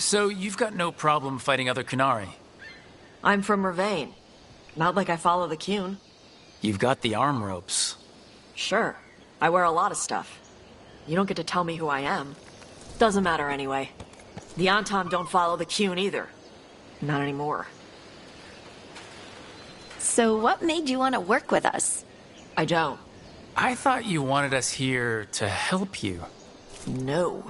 So you've got no problem fighting other Kunari? I'm from Ravane. Not like I follow the Qun. You've got the arm ropes. Sure. I wear a lot of stuff. You don't get to tell me who I am. Doesn't matter anyway. The Anton don't follow the Qun either. Not anymore. So what made you want to work with us? I don't. I thought you wanted us here to help you. No.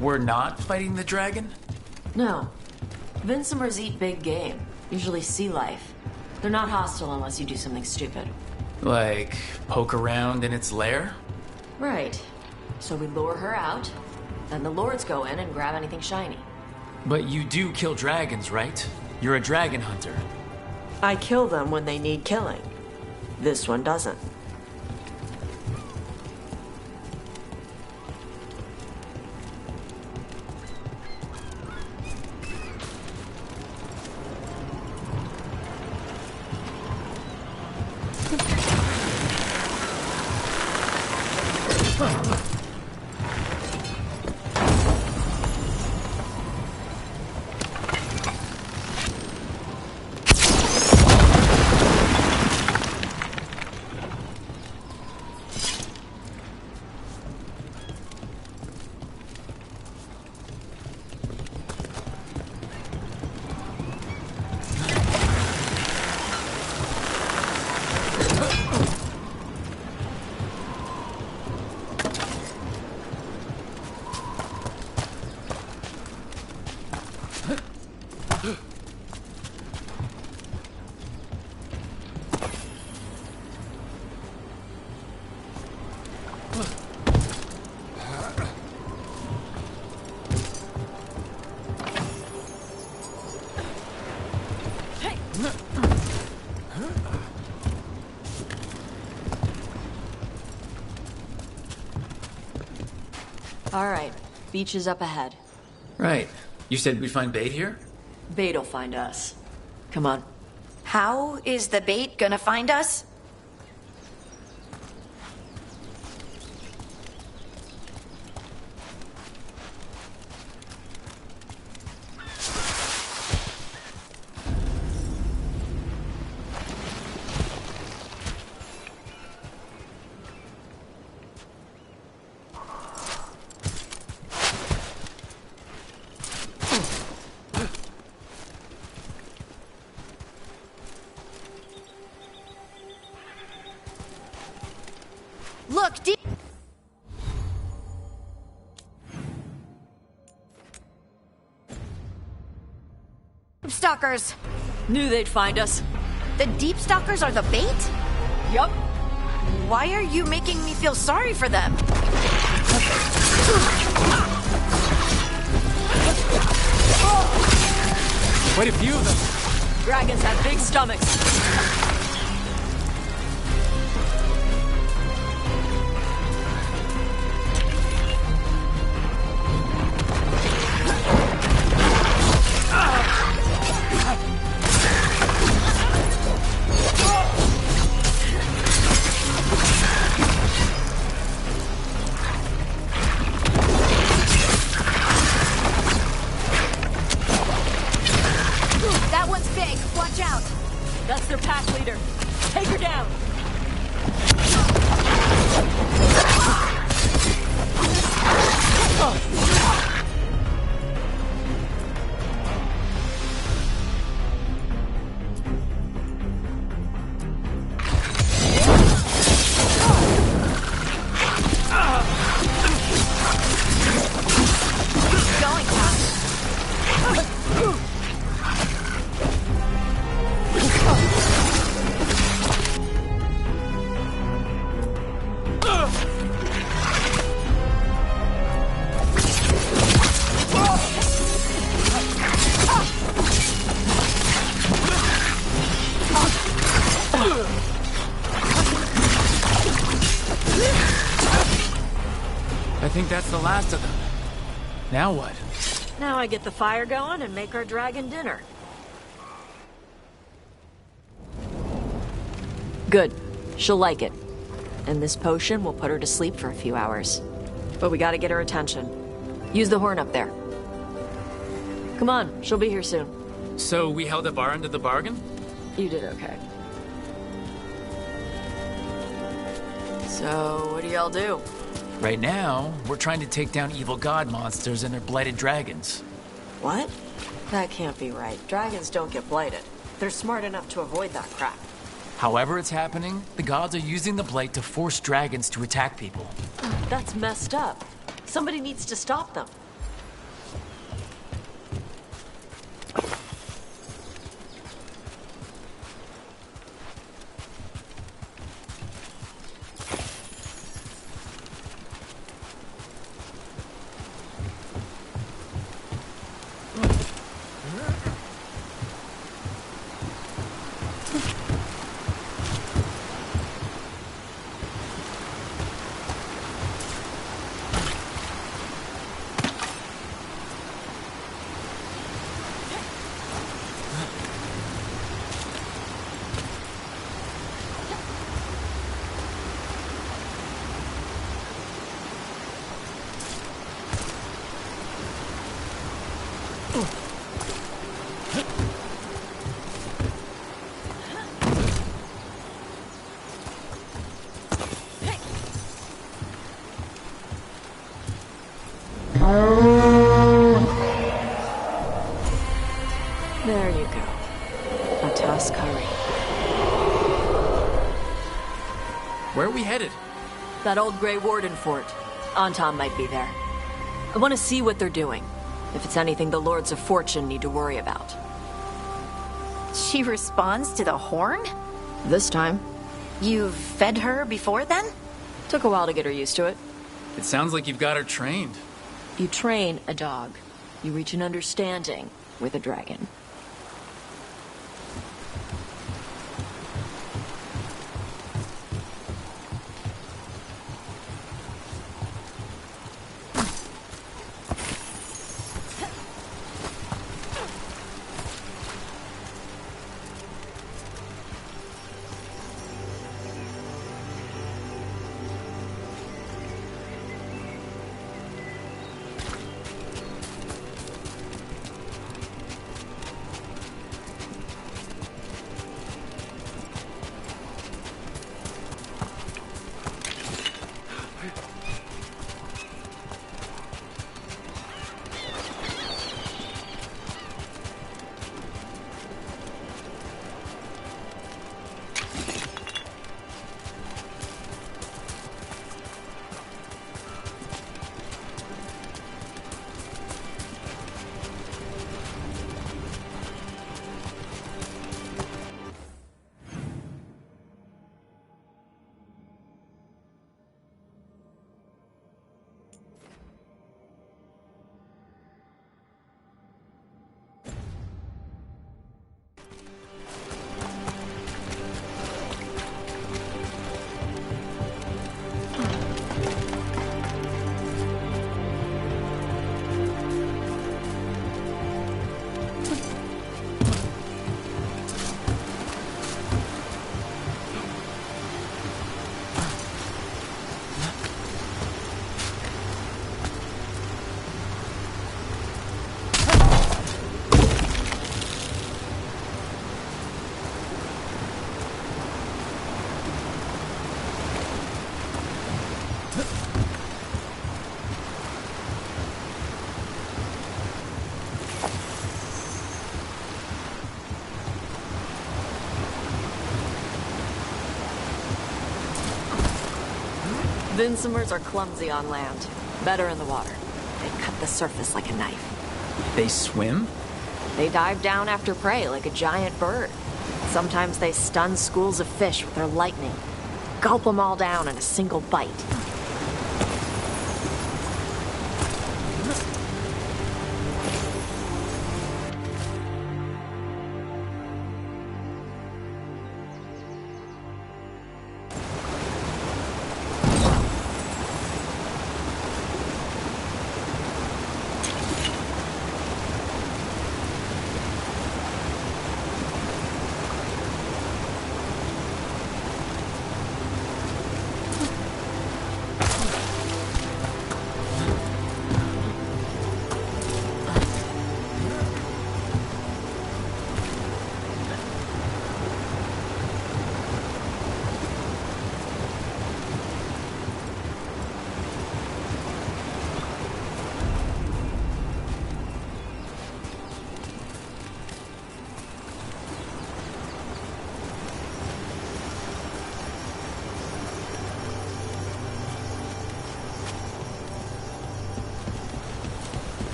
We're not fighting the dragon? No. Vincimers eat big game. Usually sea life. They're not hostile unless you do something stupid. Like, poke around in its lair? Right. So we lure her out, then the lords go in and grab anything shiny. But you do kill dragons, right? You're a dragon hunter. I kill them when they need killing. This one doesn't. All right. Beach is up ahead. Right. You said we'd find bait here? Bait'll find us. Come on. How is the bait gonna find us? Look, deep. Stalkers. Knew they'd find us. The deep stalkers are the bait? Yup. Why are you making me feel sorry for them? Quite a few of them. Dragons have big stomachs. That one's big. Watch out. That's their pack leader. Take her down. Going, Tom. I think that's the last of them. Now what? Now I get the fire going and make our dragon dinner. Good. She'll like it. And this potion will put her to sleep for a few hours. But we gotta get her attention. Use the horn up there. Come on, she'll be here soon. So we held up our end of the bargain? You did okay. So, what do y'all do? Right now, we're trying to take down evil god monsters and their blighted dragons. What? That can't be right. Dragons don't get blighted. They're smart enough to avoid that crap. However it's happening, the gods are using the blight to force dragons to attack people. That's messed up. Somebody needs to stop them. There you go. A tusk curry. Where are we headed? That old Grey Warden fort. Anton might be there. I want to see what they're doing. If it's anything the Lords of Fortune need to worry about. She responds to the horn? This time. You've fed her before then? Took a while to get her used to it. It sounds like you've got her trained. You train a dog. You reach an understanding with a dragon. Vincimers are clumsy on land, better in the water. They cut the surface like a knife. They swim? They dive down after prey like a giant bird. Sometimes they stun schools of fish with their lightning. Gulp them all down in a single bite.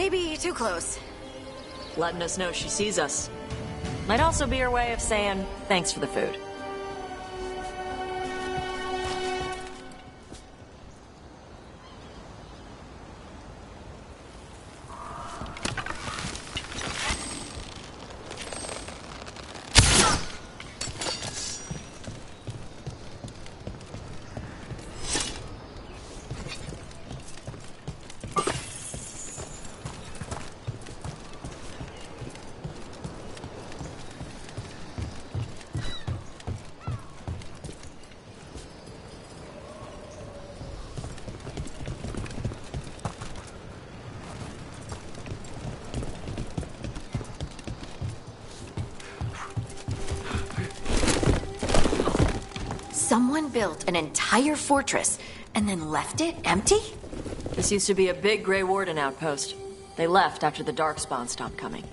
Maybe too close. Letting us know she sees us. Might also be her way of saying thanks for the food. Someone built an entire fortress and then left it empty? This used to be a big Grey Warden outpost. They left after the Darkspawn stopped coming.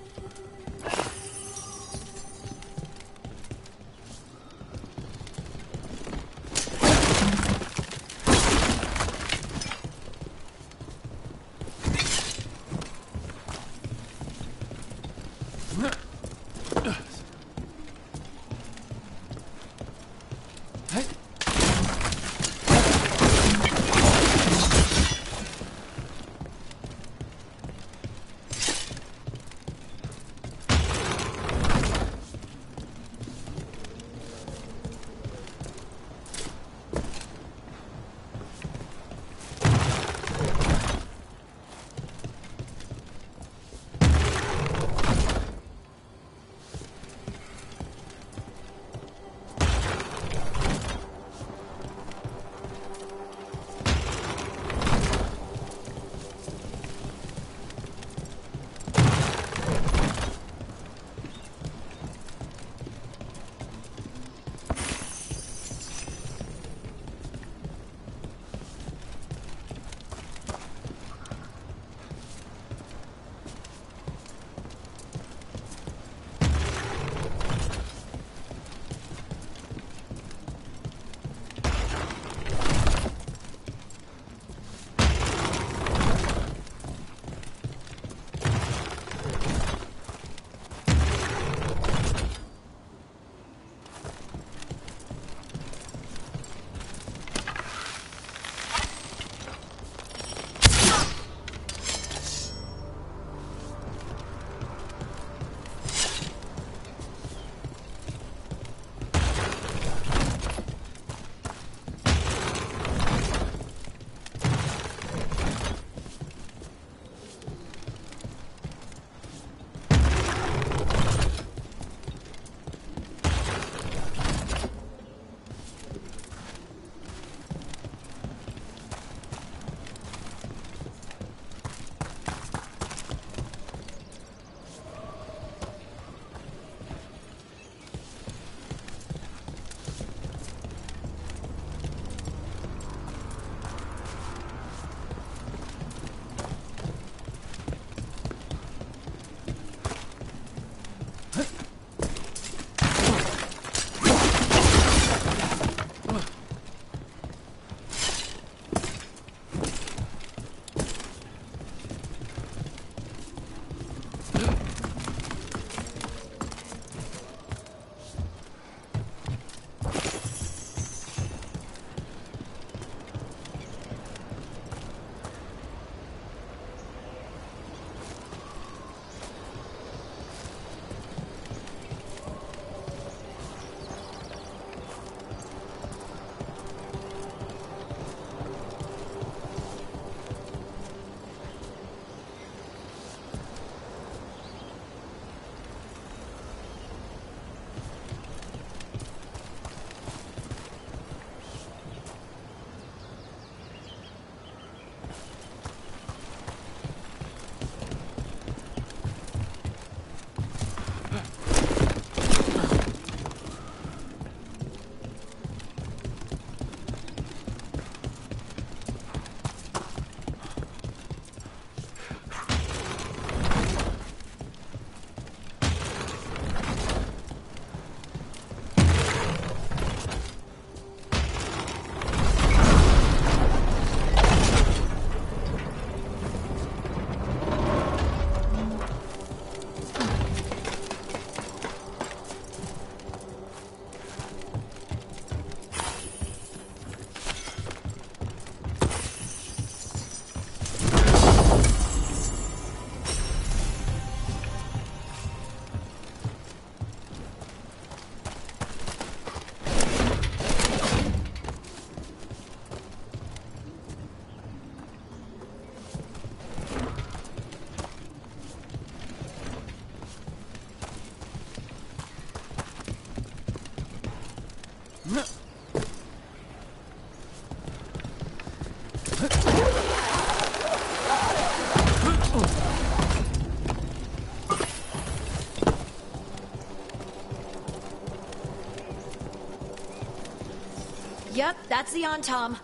Yep, that's the Tom.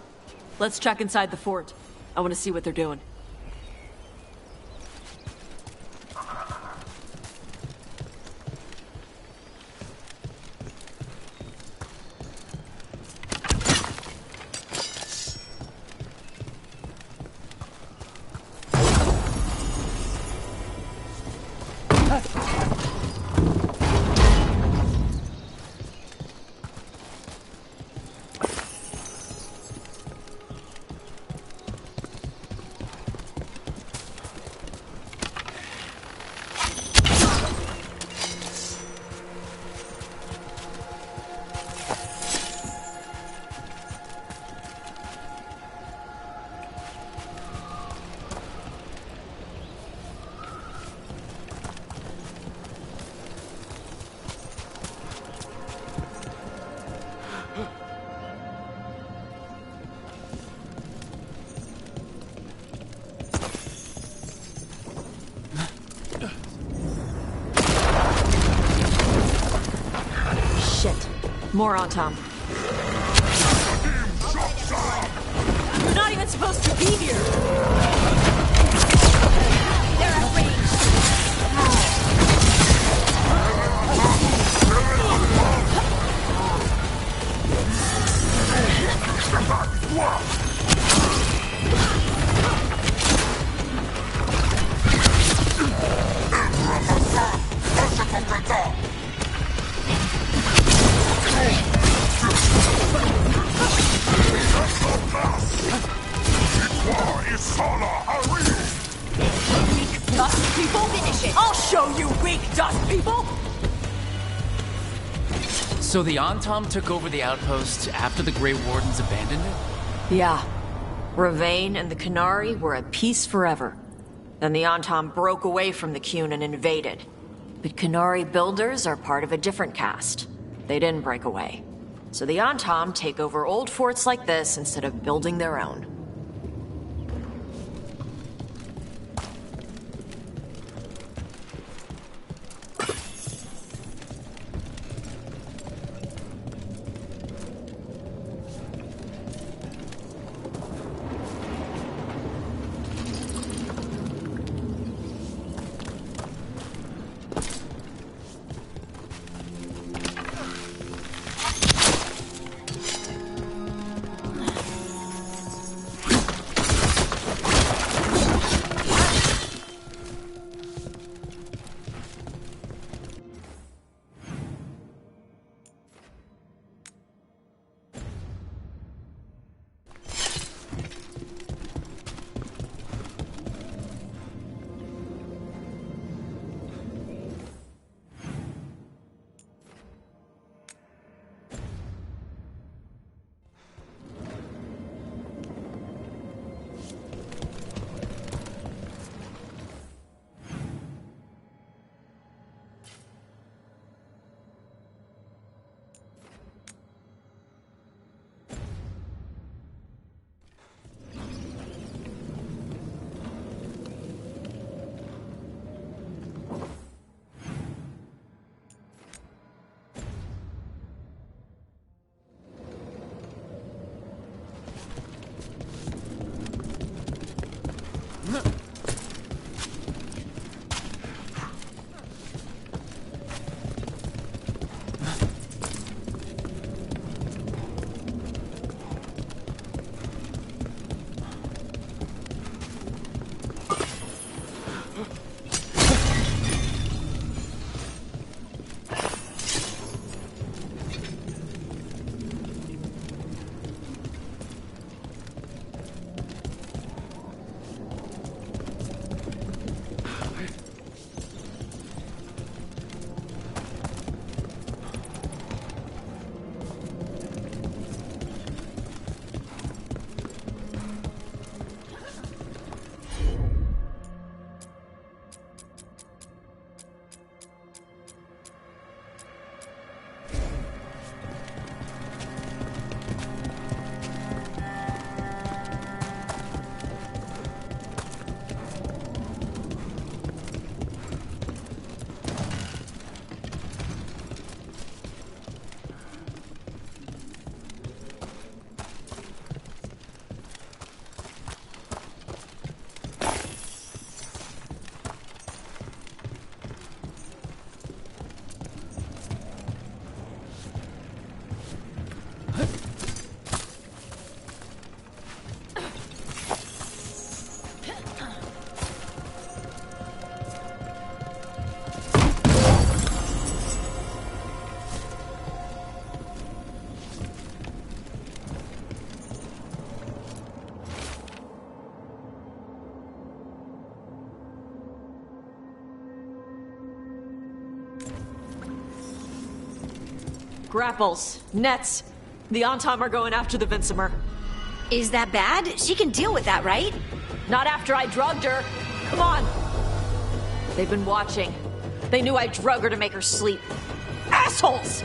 Let's check inside the fort. I want to see what they're doing. More on Tom. You're not even supposed to be here! They're at range. Weak dust people? Finish it. I'll show you weak dust people! So the Tom took over the outpost after the Grey Wardens abandoned it? Yeah. Ravain and the Canary were at peace forever. Then the Tom broke away from the Qun and invaded. But Canary builders are part of a different caste. They didn't break away. So the Tom take over old forts like this instead of building their own. Grapples, nets. The Antom are going after the Vincemer. Is that bad? She can deal with that, right? Not after I drugged her. Come on. They've been watching. They knew I drug her to make her sleep. Assholes!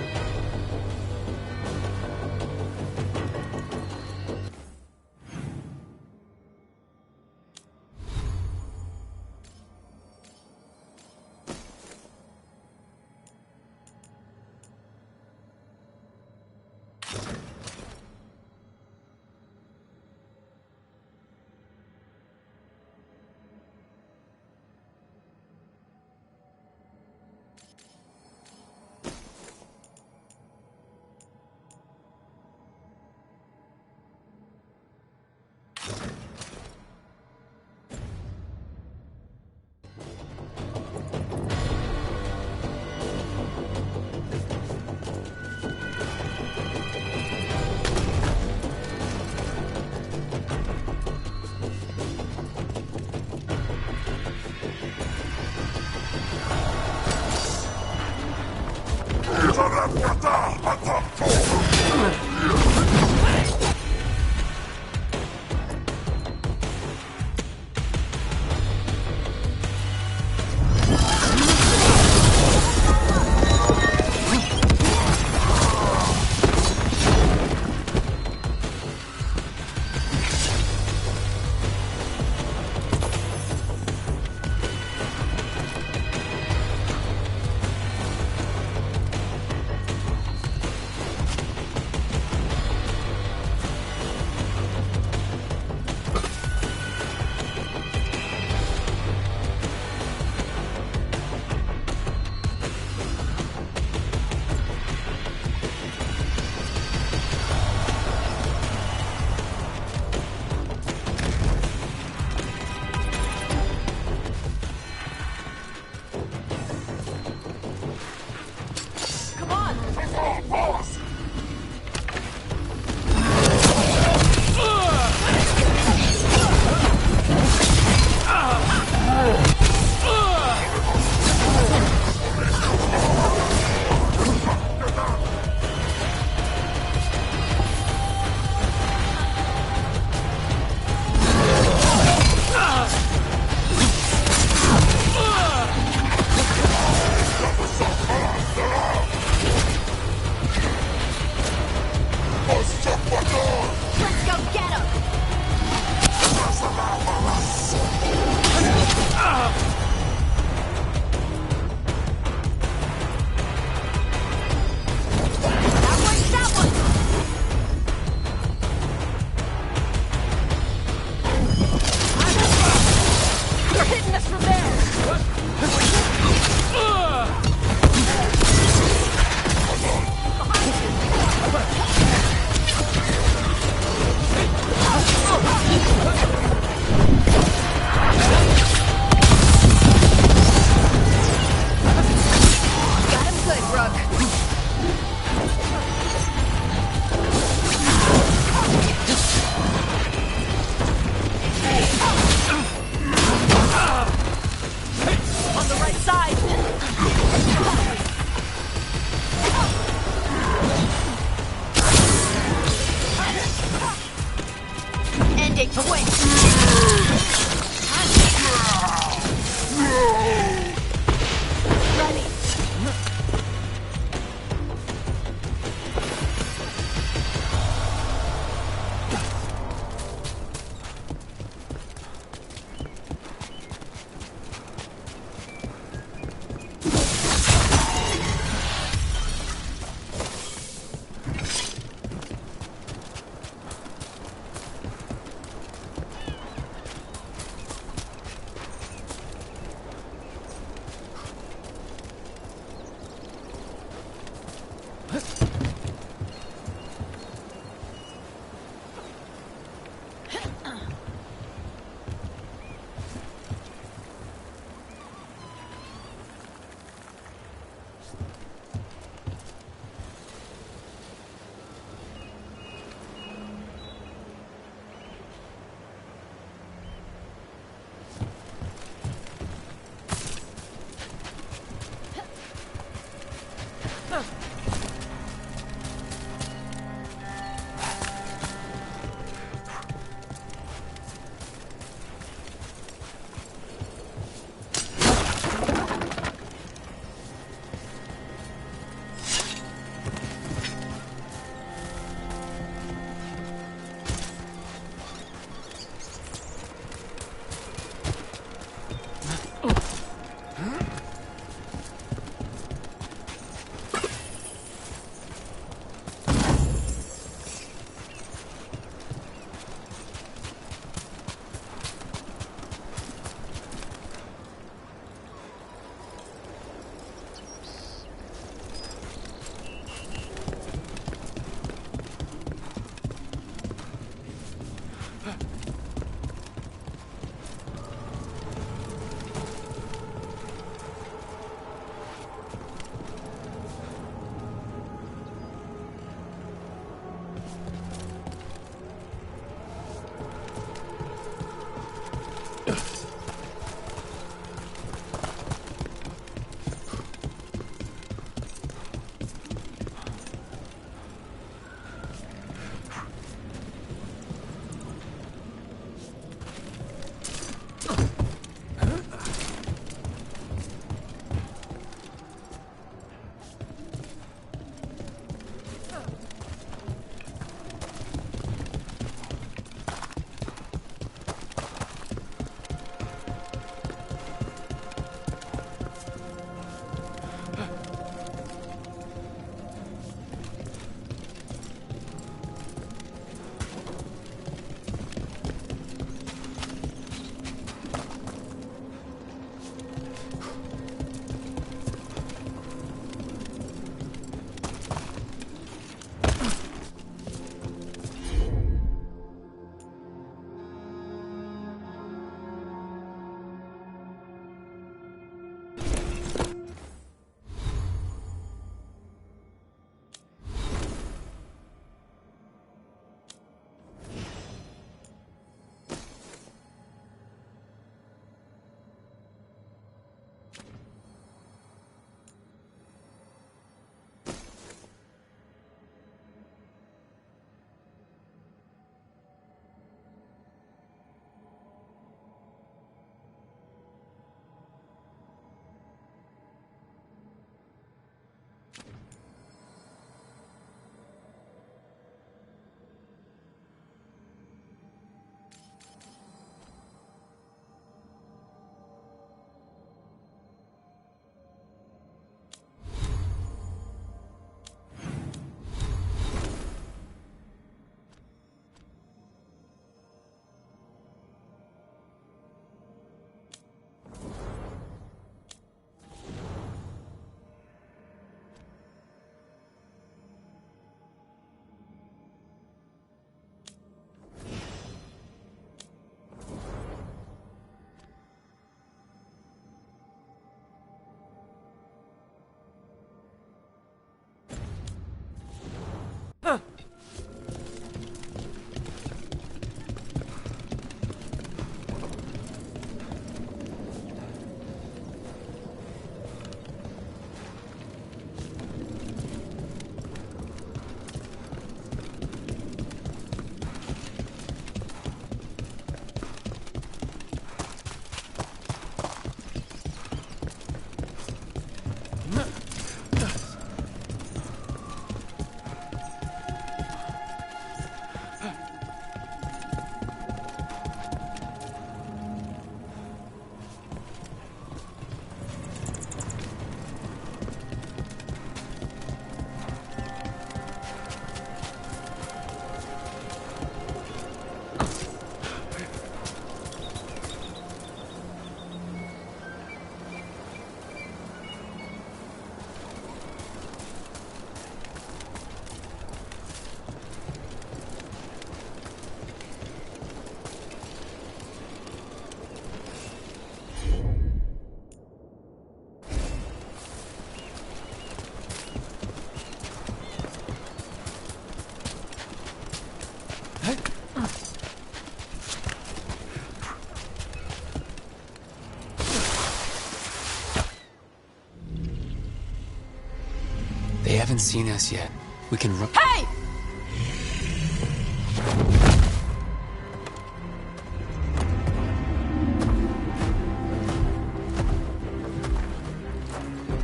They haven't seen us yet. We can run. Hey!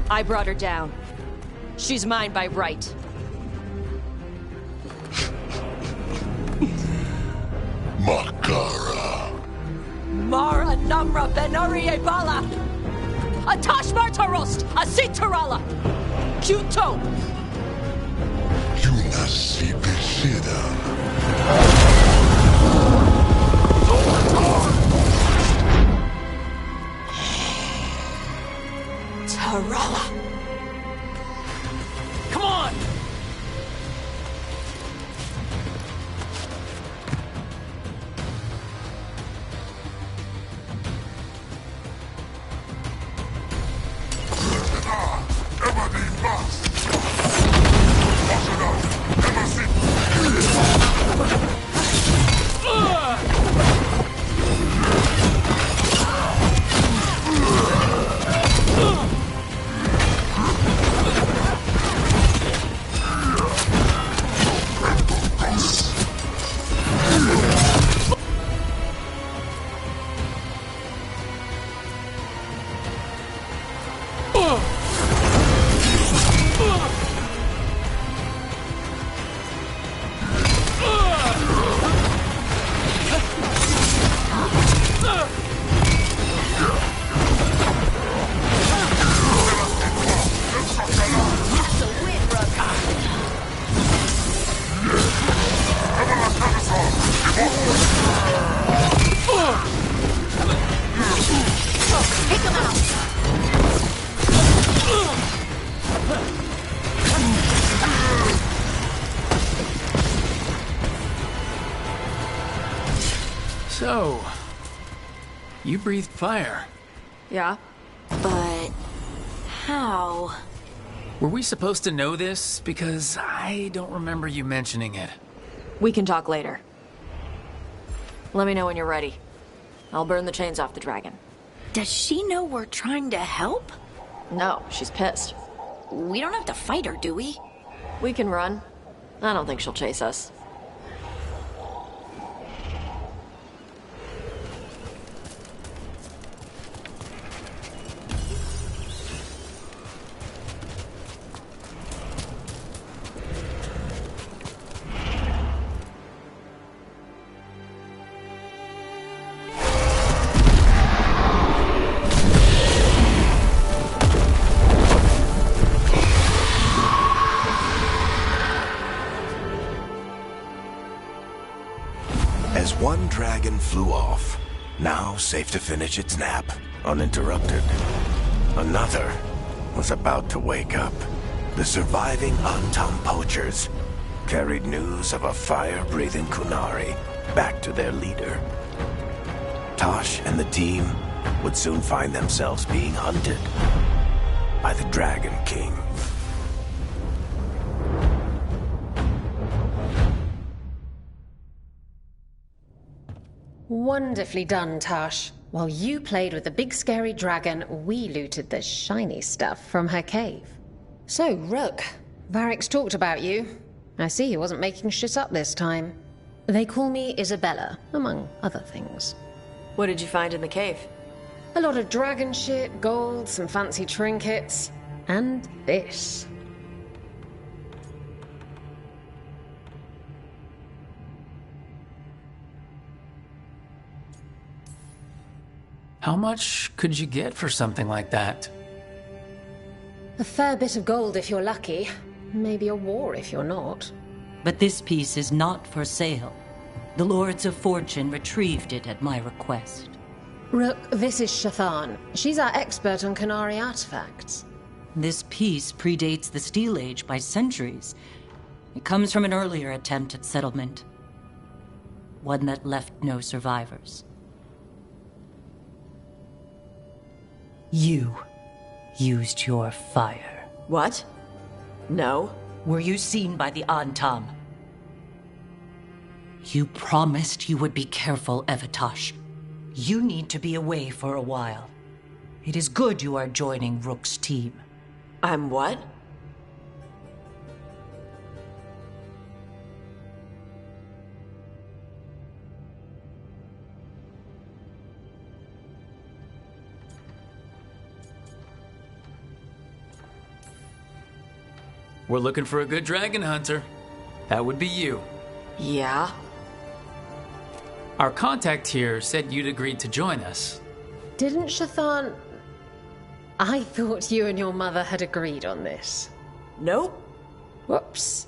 I brought her down. She's mine by right. Makara. Mara Namra Benori Bala! Atash Martarost! Asitarala! Kyuto! Yunasi Bishida. Tarala! Come on! So, you breathed fire. Yeah? But how? Were we supposed to know this? Because I don't remember you mentioning it. We can talk later. Let me know when you're ready. I'll burn the chains off the dragon. Does she know we're trying to help? No, she's pissed. We don't have to fight her, do we? We can run. I don't think she'll chase us. As one dragon flew off, now safe to finish its nap, uninterrupted, another was about to wake up. The surviving Antam poachers carried news of a fire-breathing Kunari back to their leader. Tosh and the team would soon find themselves being hunted by the Dragon King. Wonderfully done, Tosh. While you played with the big scary dragon, we looted the shiny stuff from her cave. So, Rook, Varric's talked about you. I see he wasn't making shit up this time. They call me Isabella, among other things. What did you find in the cave? A lot of dragon shit, gold, some fancy trinkets, and this. How much could you get for something like that? A fair bit of gold if you're lucky. Maybe a war if you're not. But this piece is not for sale. The Lords of Fortune retrieved it at my request. Rook, this is Shathan. She's our expert on Kunari artifacts. This piece predates the Steel Age by centuries. It comes from an earlier attempt at settlement. One that left no survivors. You used your fire. What? No. Were you seen by the Antam? You promised you would be careful, Evatosh. You need to be away for a while. It is good you are joining Rook's team. I'm what? We're looking for a good dragon hunter. That would be you. Yeah? Our contact here said you'd agreed to join us. Didn't Shathan... I thought you and your mother had agreed on this. Nope. Whoops.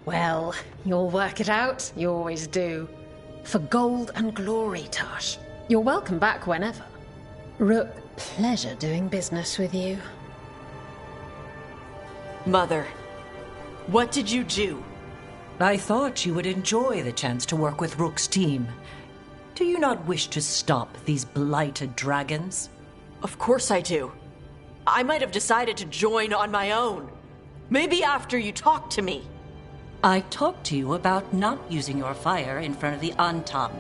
Well, you'll work it out. You always do. For gold and glory, Tosh. You're welcome back whenever. Rook, pleasure doing business with you. Mother, what did you do? I thought you would enjoy the chance to work with Rook's team. Do you not wish to stop these blighted dragons? Of course I do. I might have decided to join on my own. Maybe after you talked to me. I talked to you about not using your fire in front of the Antam.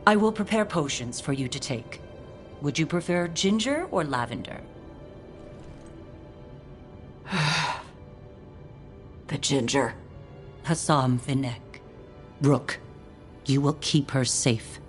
I will prepare potions for you to take. Would you prefer ginger or lavender? The ginger. Hassam Vinek. Rook, you will keep her safe.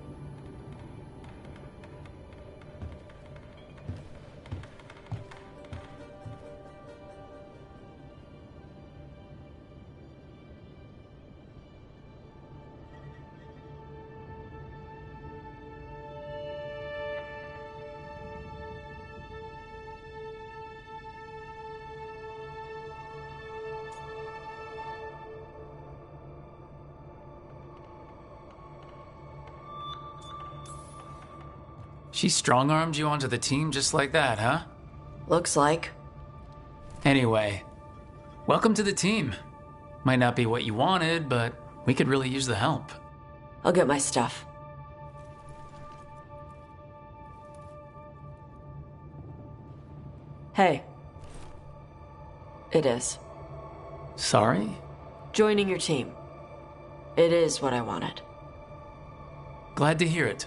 She strong-armed you onto the team just like that, huh? Looks like. Anyway, welcome to the team. Might not be what you wanted, but we could really use the help. I'll get my stuff. Hey. It is. Sorry? Joining your team. It is what I wanted. Glad to hear it.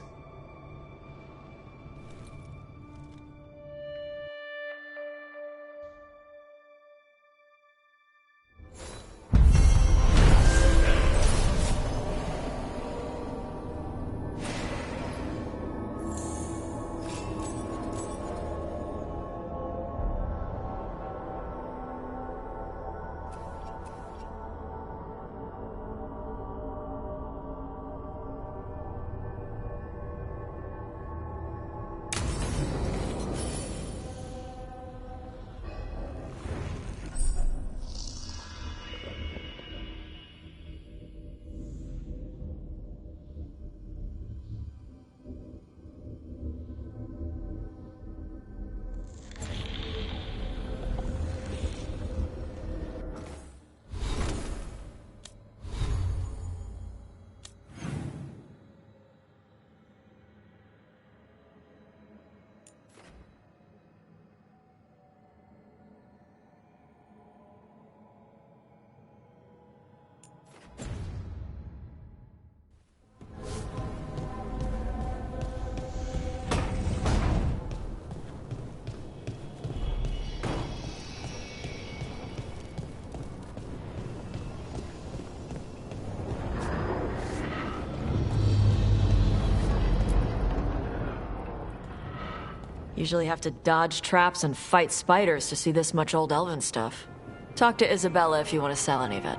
Usually have to dodge traps and fight spiders to see this much old elven stuff. Talk to Isabella if you want to sell any of it.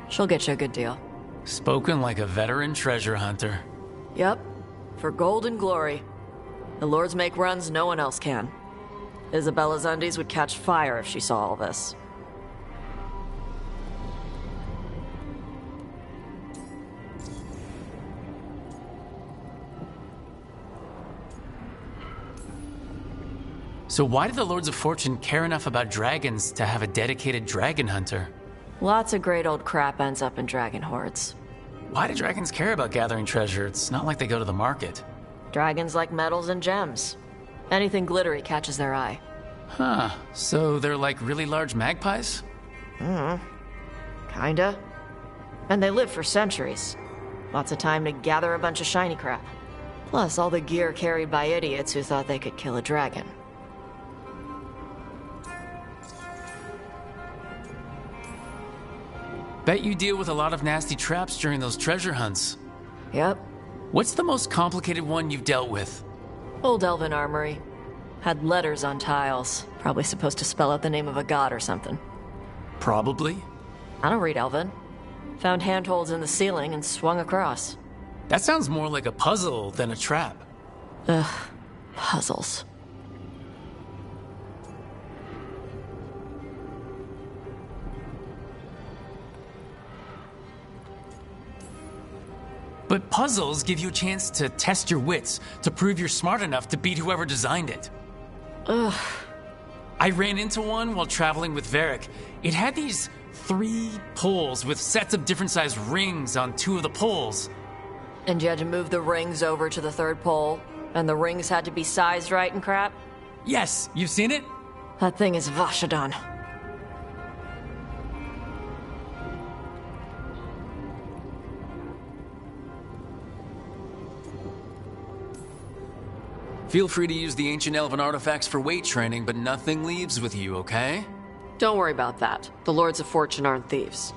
She'll get you a good deal. Spoken like a veteran treasure hunter. Yep, for gold and glory. The lords make runs no one else can. Isabella's undies would catch fire if she saw all this. So why do the Lords of Fortune care enough about dragons to have a dedicated dragon hunter? Lots of great old crap ends up in dragon hordes. Why do dragons care about gathering treasure? It's not like they go to the market. Dragons like metals and gems. Anything glittery catches their eye. Huh, so they're like really large magpies? Kinda. And they live for centuries. Lots of time to gather a bunch of shiny crap. Plus all the gear carried by idiots who thought they could kill a dragon. Bet you deal with a lot of nasty traps during those treasure hunts. Yep. What's the most complicated one you've dealt with? Old elven armory. Had letters on tiles. Probably supposed to spell out the name of a god or something. Probably. I don't read elven. Found handholds in the ceiling and swung across. That sounds more like a puzzle than a trap. Ugh. Puzzles. But puzzles give you a chance to test your wits, to prove you're smart enough to beat whoever designed it. Ugh. I ran into one while traveling with Varric. It had these 3 poles with sets of different sized rings on 2 of the poles. And you had to move the rings over to the 3rd pole, and the rings had to be sized right and crap? Yes, you've seen it? That thing is Vashadon. Feel free to use the ancient elven artifacts for weight training, but nothing leaves with you, okay? Don't worry about that. The Lords of Fortune aren't thieves.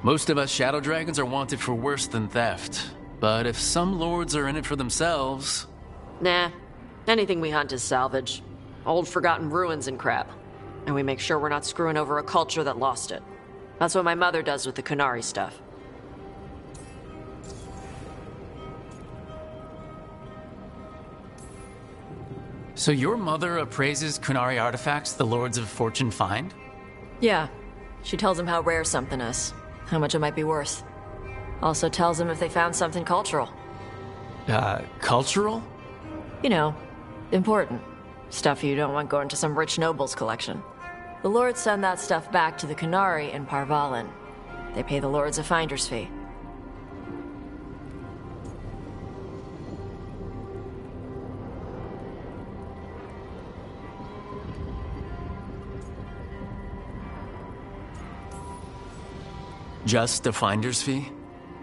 Most of us shadow dragons are wanted for worse than theft. But if some lords are in it for themselves... Nah. Anything we hunt is salvage. Old forgotten ruins and crap. And we make sure we're not screwing over a culture that lost it. That's what my mother does with the Kunari stuff. So your mother appraises Kunari artifacts the Lords of Fortune find? Yeah. She tells them how rare something is. How much it might be worth. Also tells them if they found something cultural. Cultural? You know, important. Stuff you don't want going to some rich noble's collection. The lords send that stuff back to the Kunari in Parvalin. They pay the lords a finder's fee. Just a finder's fee?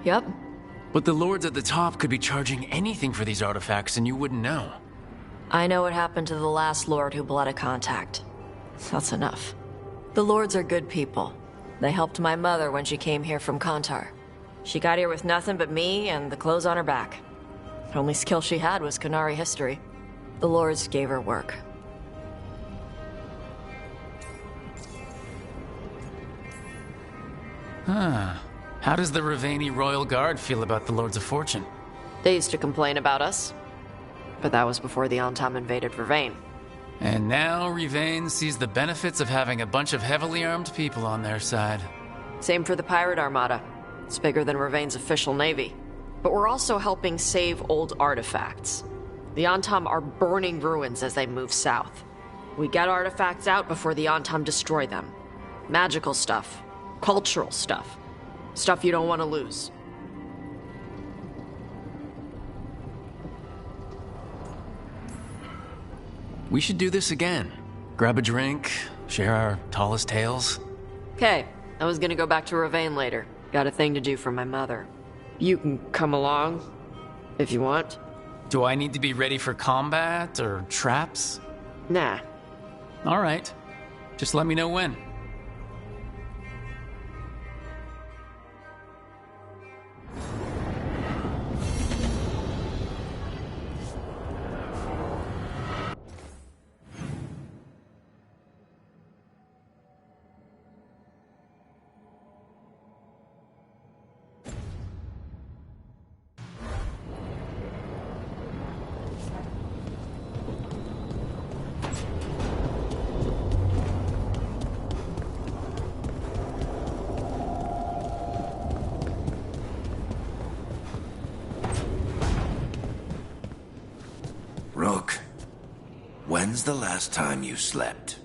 Yep. But the lords at the top could be charging anything for these artifacts and you wouldn't know. I know what happened to the last lord who blooded contact. That's enough. The lords are good people. They helped my mother when she came here from Kantar. She got here with nothing but me and the clothes on her back. The only skill she had was Kunari history. The lords gave her work. Huh. How does the Ravani Royal Guard feel about the Lords of Fortune? They used to complain about us. But that was before the Antam invaded Vervain. And now Rivane sees the benefits of having a bunch of heavily armed people on their side. Same for the Pirate Armada. It's bigger than Ravain's official navy. But we're also helping save old artifacts. The Antam are burning ruins as they move south. We get artifacts out before the Antam destroy them. Magical stuff. Cultural stuff. Stuff you don't want to lose. We should do this again. Grab a drink, share our tallest tales. Okay, I was gonna go back to Ravain later. Got a thing to do for my mother. You can come along, if you want. Do I need to be ready for combat or traps? Nah. All right. Just let me know when. When's the last time you slept?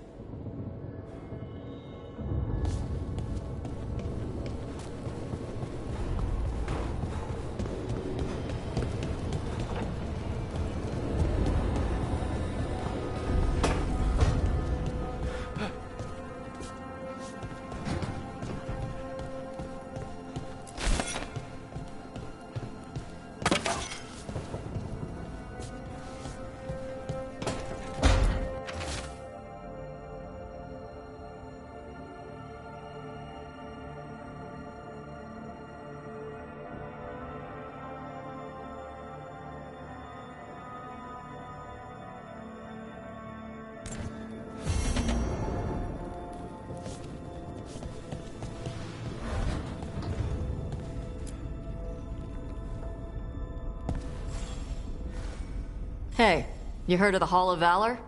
Hey, you heard of the Hall of Valor?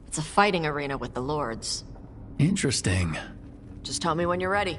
It's a fighting arena with the Lords. Interesting. Just tell me when you're ready.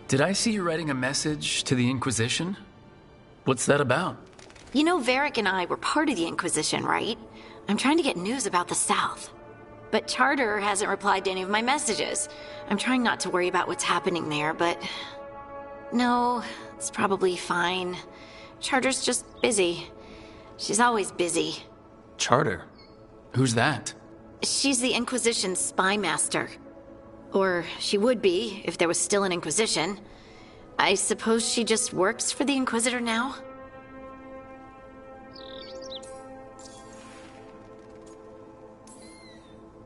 Did I see you writing a message to the Inquisition? What's that about? You know, Varric and I were part of the Inquisition, right? I'm trying to get news about the South. But Charter hasn't replied to any of my messages. I'm trying not to worry about what's happening there, but... No, it's probably fine. Charter's just busy. She's always busy. Charter? Who's that? She's the Inquisition's spy master. Or she would be, if there was still an Inquisition. I suppose she just works for the Inquisitor now?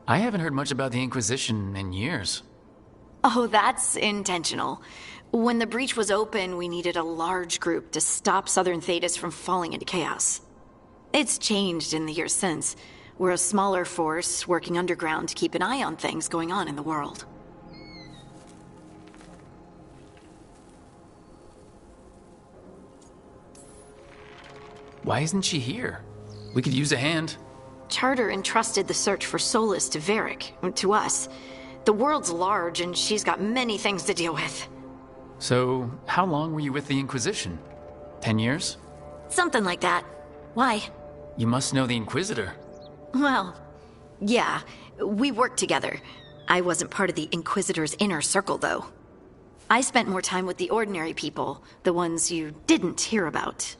I haven't heard much about the Inquisition in years. Oh, that's intentional. When the breach was open, we needed a large group to stop Southern Thedas from falling into chaos. It's changed in the years since. We're a smaller force working underground to keep an eye on things going on in the world. Why isn't she here? We could use a hand. Charter entrusted the search for Solus to Varric, to us. The world's large and she's got many things to deal with. So, how long were you with the Inquisition? 10 years? Something like that. Why? You must know the Inquisitor. Well, yeah, we worked together. I wasn't part of the Inquisitor's inner circle, though. I spent more time with the ordinary people, the ones you didn't hear about.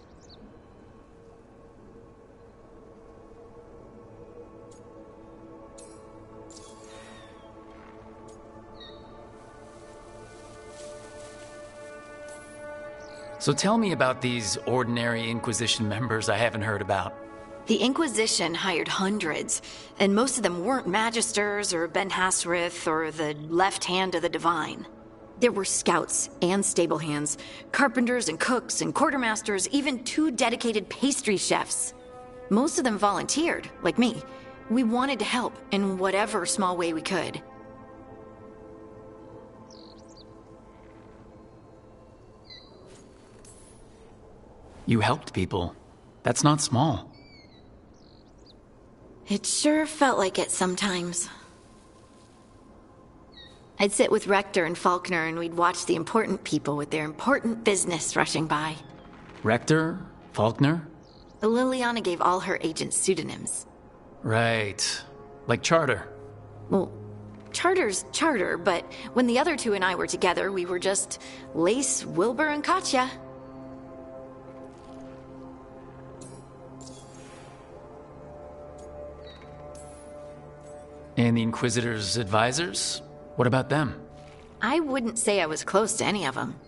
So tell me about these ordinary Inquisition members I haven't heard about. The Inquisition hired hundreds, and most of them weren't Magisters or Ben Hasrith or the left hand of the Divine. There were scouts and stable hands, carpenters and cooks and quartermasters, even 2 dedicated pastry chefs. Most of them volunteered, like me. We wanted to help in whatever small way we could. You helped people. That's not small. It sure felt like it sometimes. I'd sit with Rector and Faulkner and we'd watch the important people with their important business rushing by. Rector? Faulkner? Liliana gave all her agents pseudonyms. Right. Like Charter. Well, Charter's Charter, but when the other 2 and I were together, we were just Lace, Wilbur, and Katya. And the Inquisitor's advisors? What about them? I wouldn't say I was close to any of them.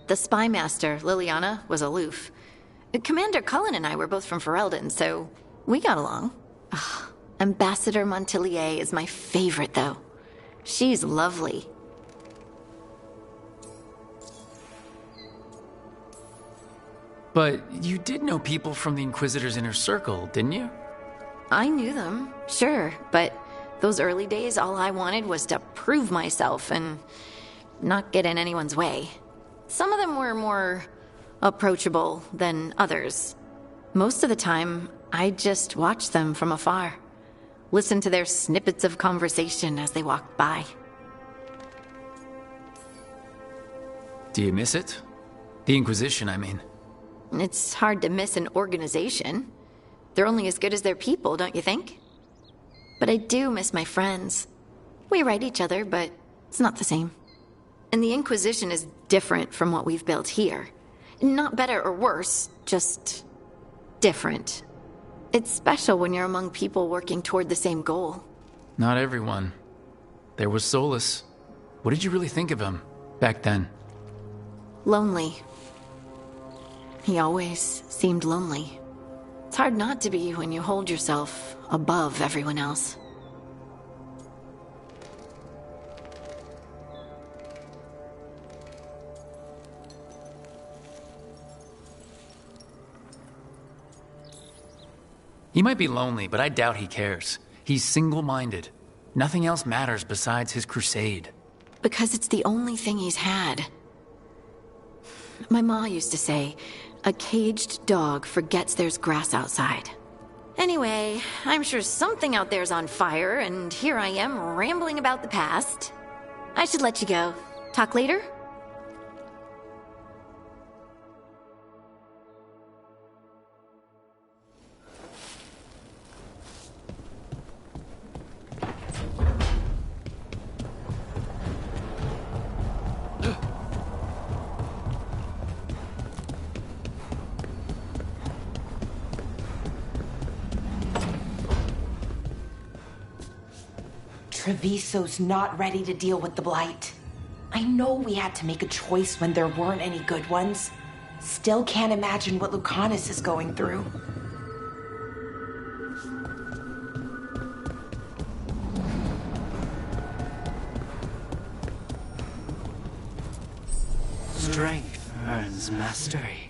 The spy master, Liliana, was aloof. Commander Cullen and I were both from Ferelden, so we got along. Ugh, Ambassador Montilier is my favorite, though. She's lovely. But you did know people from the Inquisitor's inner circle, didn't you? I knew them, sure, but those early days, all I wanted was to prove myself and not get in anyone's way. Some of them were more approachable than others. Most of the time, I just watched them from afar, listened to their snippets of conversation as they walked by. Do you miss it? The Inquisition, I mean. It's hard to miss an organization. They're only as good as their people, don't you think? But I do miss my friends. We write each other, but it's not the same. And the Inquisition is different from what we've built here. Not better or worse, just different. It's special when you're among people working toward the same goal. Not everyone. There was Solus. What did you really think of him back then? Lonely. He always seemed lonely. It's hard not to be when you hold yourself above everyone else. He might be lonely, but I doubt he cares. He's single-minded. Nothing else matters besides his crusade. Because it's the only thing he's had. My ma used to say, a caged dog forgets there's grass outside. Anyway, I'm sure something out there's on fire, and here I am rambling about the past. I should let you go. Talk later? Treviso's not ready to deal with the Blight. I know we had to make a choice when there weren't any good ones. Still can't imagine what Lucanus is going through. Strength earns mastery.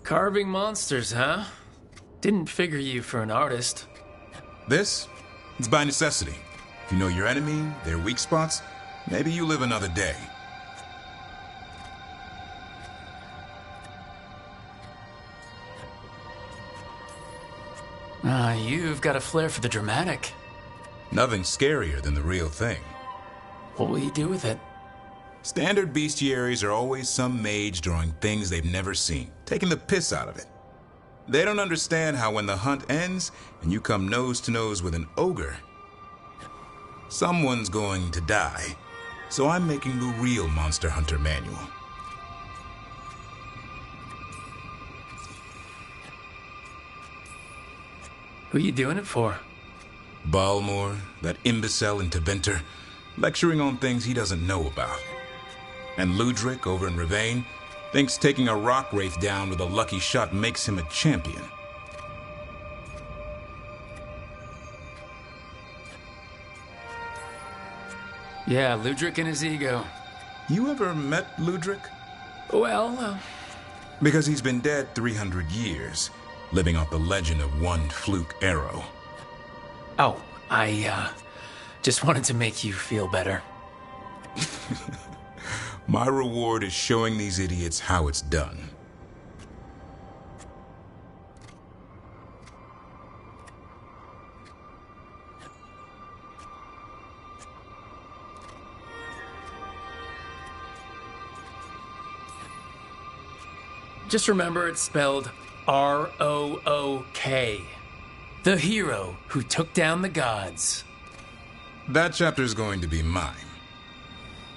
Carving monsters, huh? Didn't figure you for an artist. This? It's by necessity. If you know your enemy, their weak spots, maybe you live another day. You've got a flair for the dramatic. Nothing scarier than the real thing. What will you do with it? Standard bestiaries are always some mage drawing things they've never seen, taking the piss out of it. They don't understand how when the hunt ends and you come nose to nose with an ogre, someone's going to die. So I'm making the real Monster Hunter manual. Who you doing it for? Balmor, that imbecile in Teventer, lecturing on things he doesn't know about. And Ludric over in Ravane thinks taking a rock wraith down with a lucky shot makes him a champion. Yeah, Ludric and his ego. You ever met Ludric? Well, Because he's been dead 300 years, living off the legend of one fluke arrow. Oh, I just wanted to make you feel better. My reward is showing these idiots how it's done. Just remember it's spelled R-O-O-K. The hero who took down the gods. That chapter's going to be mine.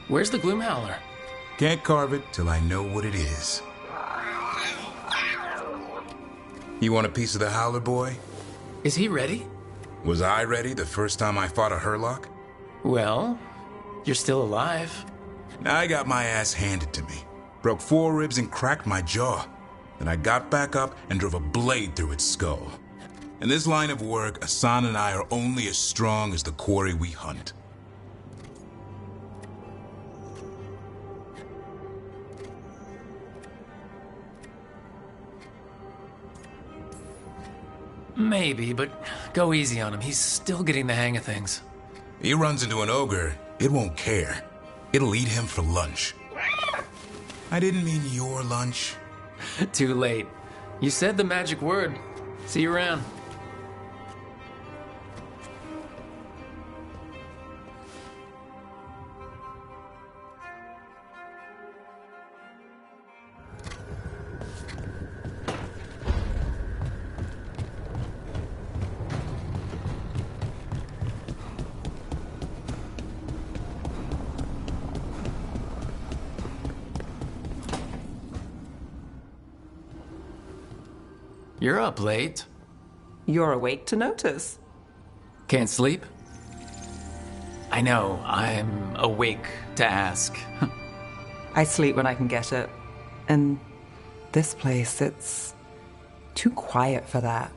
Where's the Gloomhowler? Can't carve it till I know what it is. You want a piece of the Howler boy? Is he ready? Was I ready the first time I fought a Hurlock? Well, you're still alive. I got my ass handed to me. Broke 4 ribs and cracked my jaw. Then I got back up and drove a blade through its skull. In this line of work, Asan and I are only as strong as the quarry we hunt. Maybe, but go easy on him. He's still getting the hang of things. He runs into an ogre, it won't care. It'll eat him for lunch. I didn't mean your lunch. Too late. You said the magic word. See you around. You're up late. You're awake to notice. Can't sleep? I know, I'm awake to ask. I sleep when I can get it. And this place, it's too quiet for that.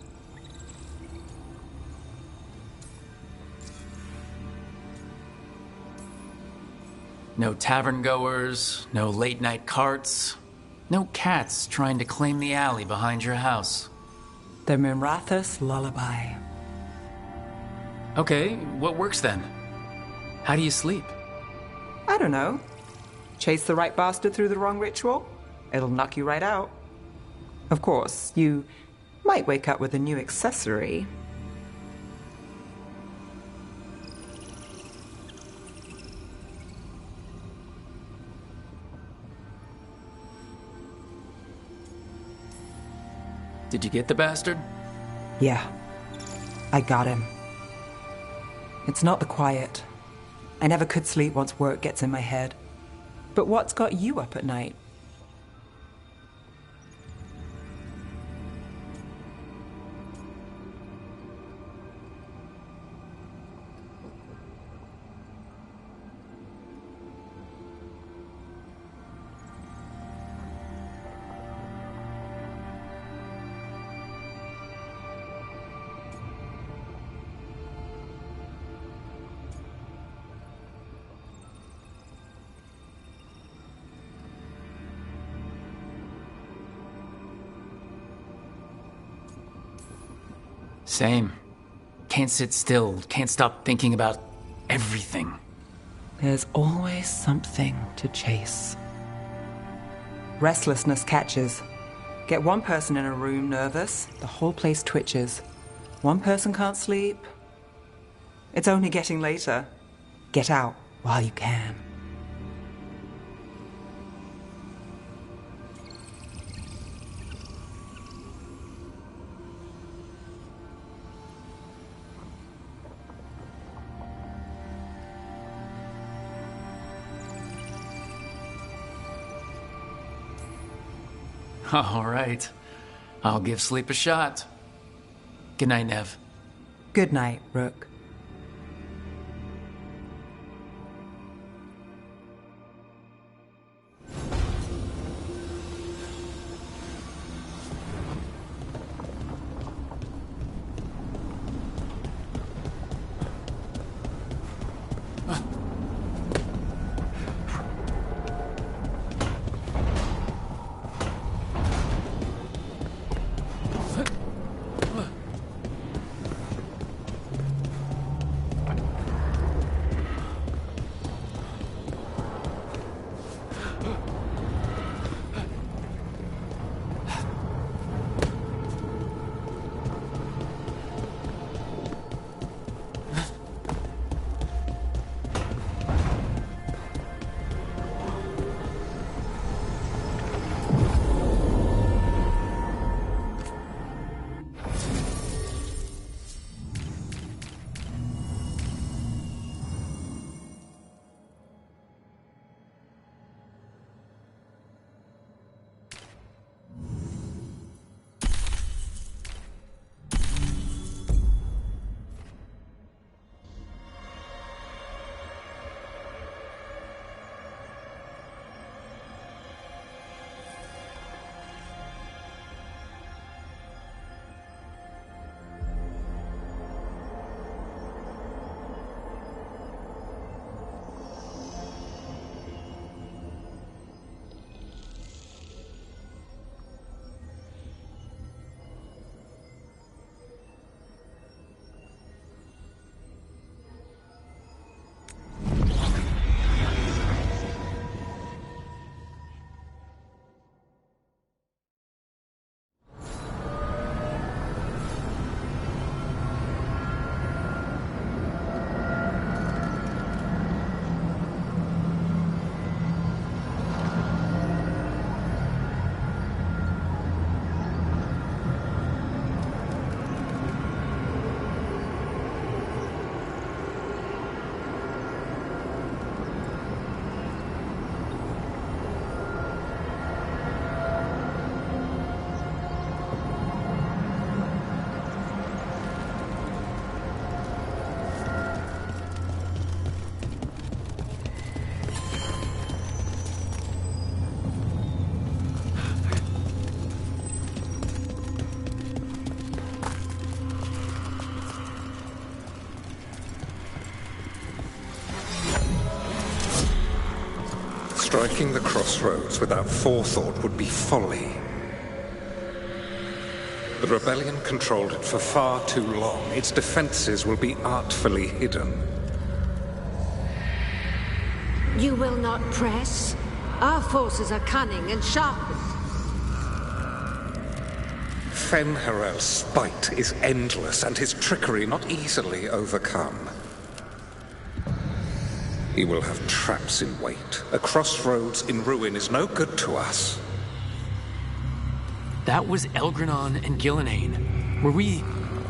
No tavern goers, no late night carts, no cats trying to claim the alley behind your house. The Minrathous lullaby. Okay, what works then? How do you sleep? I don't know. Chase the right bastard through the wrong ritual? It'll knock you right out. Of course, you might wake up with a new accessory. Did you get the bastard? Yeah, I got him. It's not the quiet. I never could sleep once work gets in my head. But what's got you up at night? Same. Can't sit still, can't stop thinking about everything. There's always something to chase. Restlessness catches. Get one person in a room nervous, the whole place twitches. One person can't sleep. It's only getting later. Get out while you can. All right. I'll give sleep a shot. Good night, Nev. Good night, Rook. Striking the crossroads without forethought would be folly. The rebellion controlled it for far too long. Its defenses will be artfully hidden. You will not press? Our forces are cunning and sharpened. Fen'Harel's spite is endless and his trickery not easily overcome. He will have traps in wait. A crossroads in ruin is no good to us. That was Elgranon and Gillenane. Were we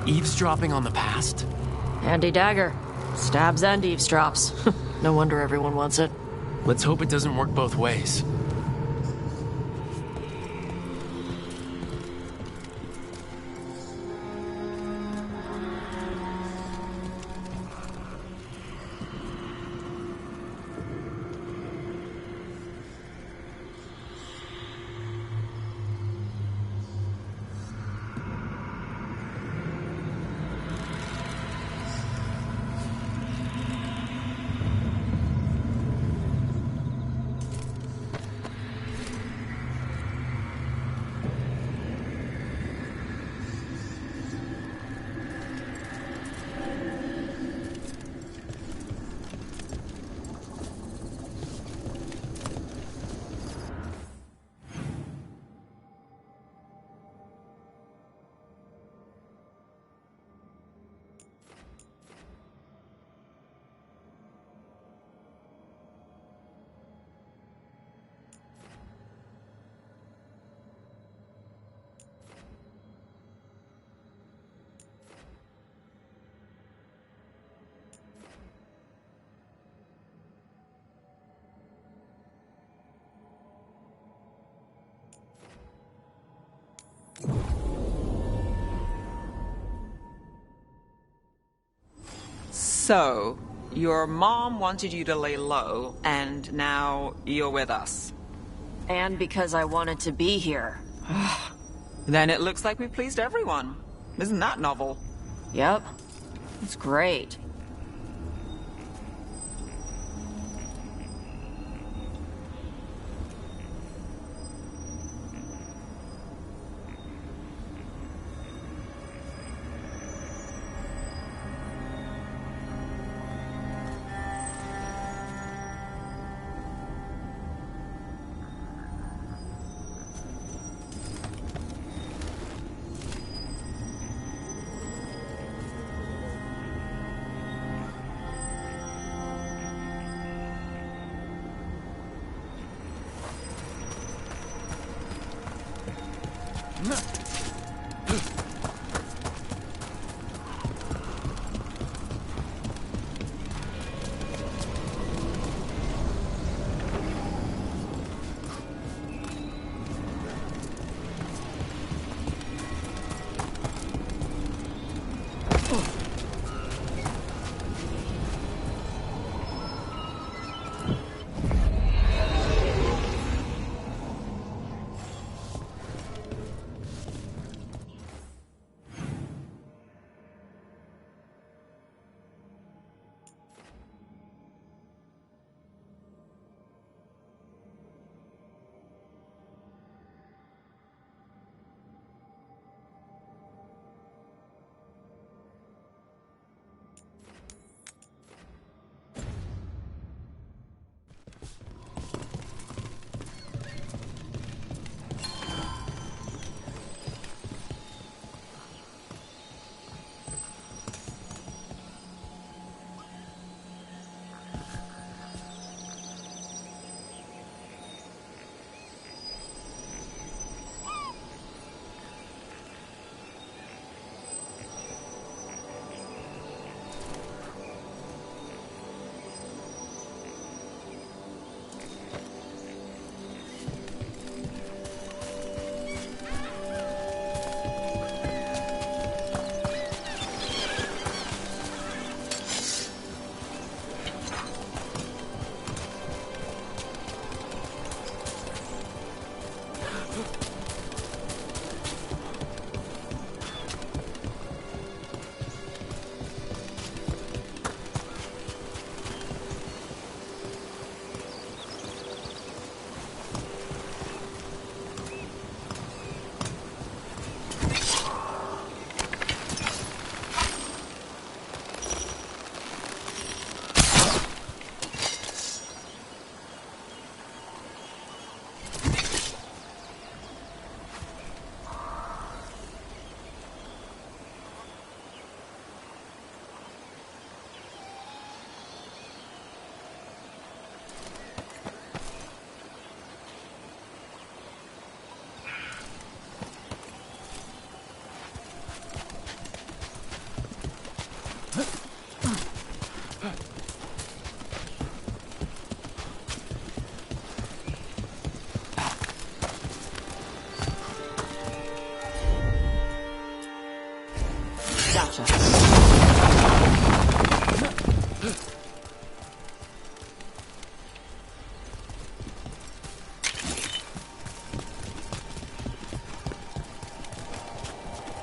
eavesdropping on the past? Handy dagger. Stabs and eavesdrops. No wonder everyone wants it. Let's hope it doesn't work both ways. So, your mom wanted you to lay low, and now you're with us. And because I wanted to be here. Then it looks like we pleased everyone. Isn't that novel? Yep. It's great.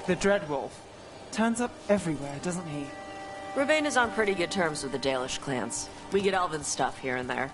The Dreadwolf. Turns up everywhere, doesn't he? Ravane is on pretty good terms with the Dalish clans. We get elven stuff here and there.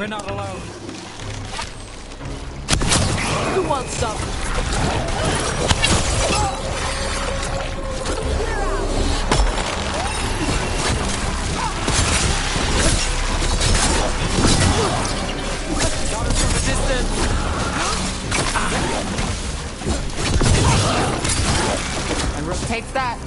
We're not alone. Who wants some? Got us from a distance. And Rook takes that.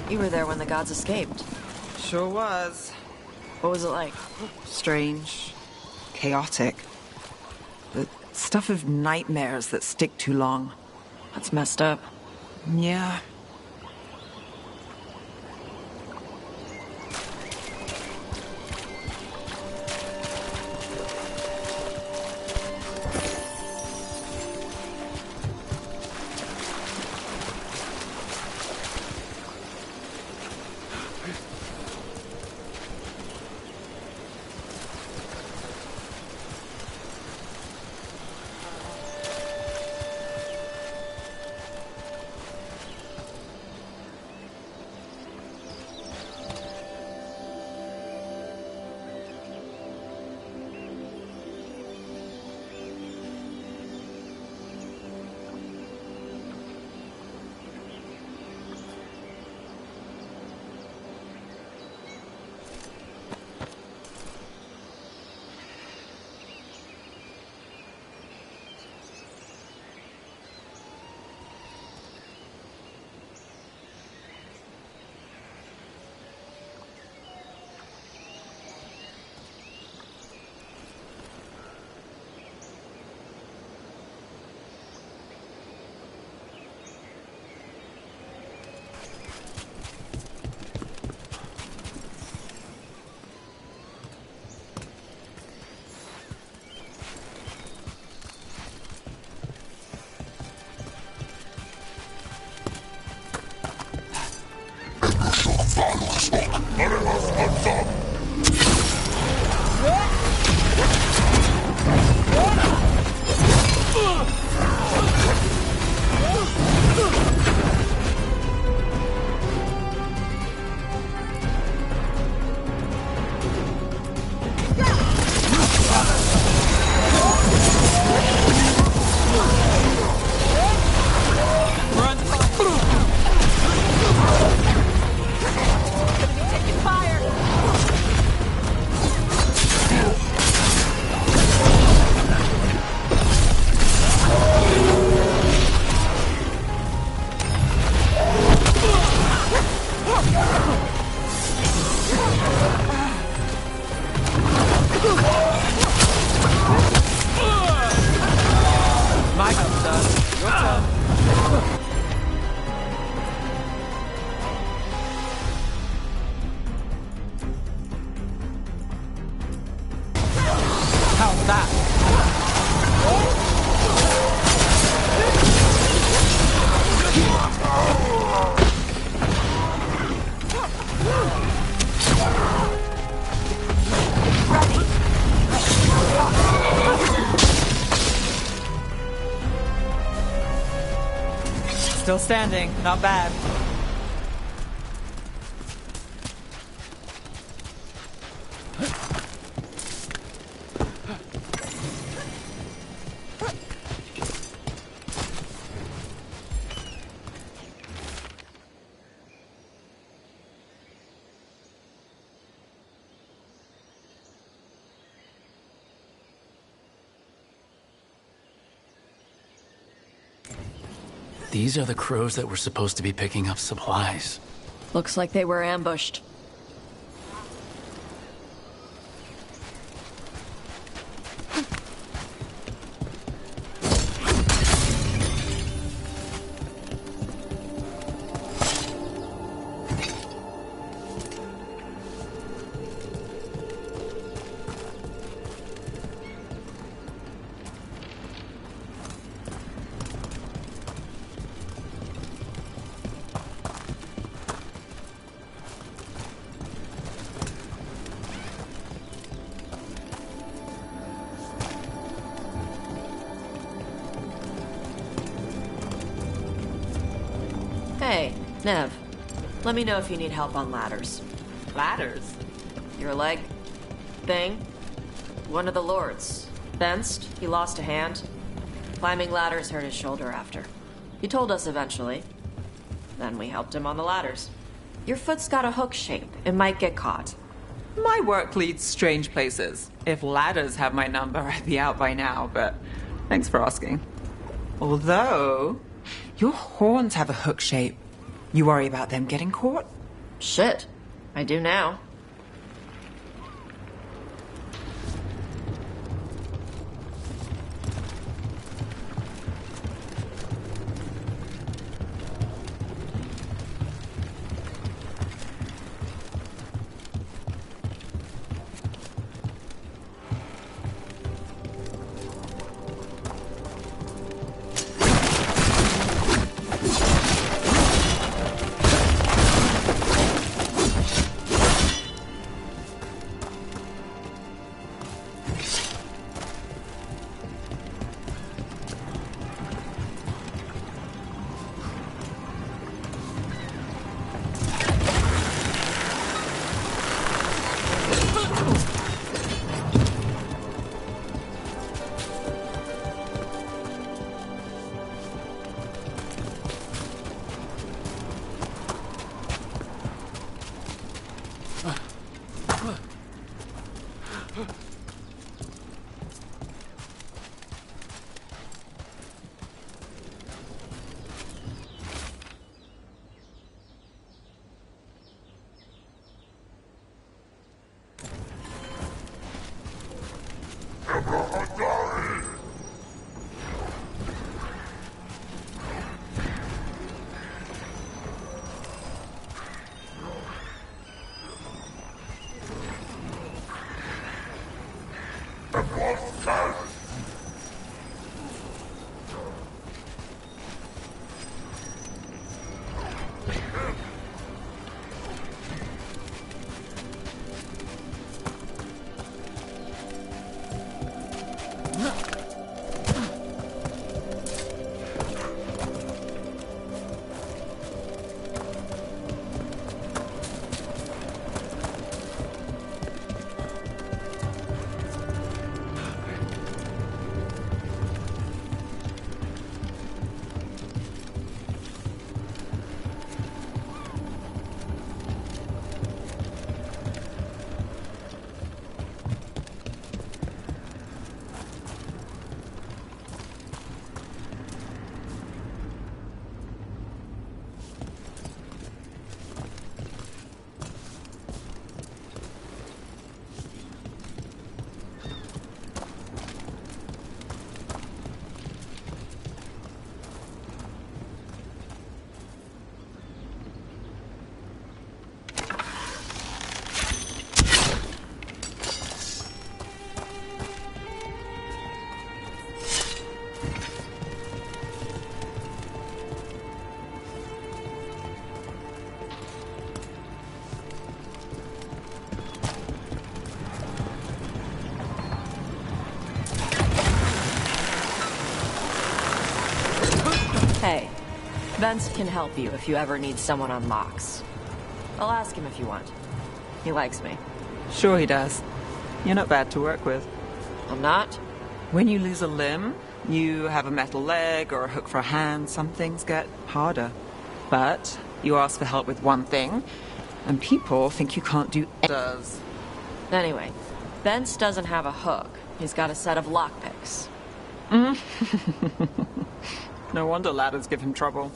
You were there when the gods escaped. Sure was. What was it like? Strange. Chaotic. The stuff of nightmares that stick too long. That's messed up. Yeah. Still standing, not bad. These are the crows that were supposed to be picking up supplies. Looks like they were ambushed. Hey, Nev. Let me know if you need help on ladders. Ladders? Your leg thing? One of the lords. Fenced, he lost a hand. Climbing ladders hurt his shoulder after. He told us eventually. Then we helped him on the ladders. Your foot's got a hook shape. It might get caught. My work leads strange places. If ladders have my number, I'd be out by now, but thanks for asking. Although, your horns have a hook shape. You worry about them getting caught? Shit. I do now. Hey, Vince can help you if you ever need someone on locks. I'll ask him if you want. He likes me. Sure he does. You're not bad to work with. I'm not? When you lose a limb, you have a metal leg or a hook for a hand, some things get harder. But you ask for help with one thing, and people think you can't do others. Anyway, Vince doesn't have a hook. He's got a set of lockpicks. No wonder ladders give him trouble.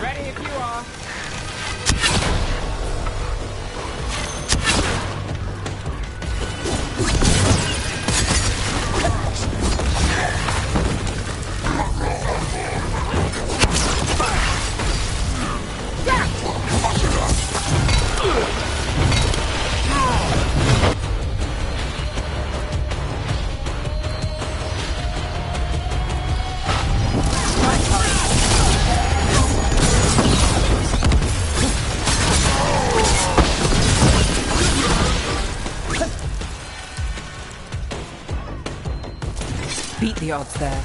Ready if you are. the odds there?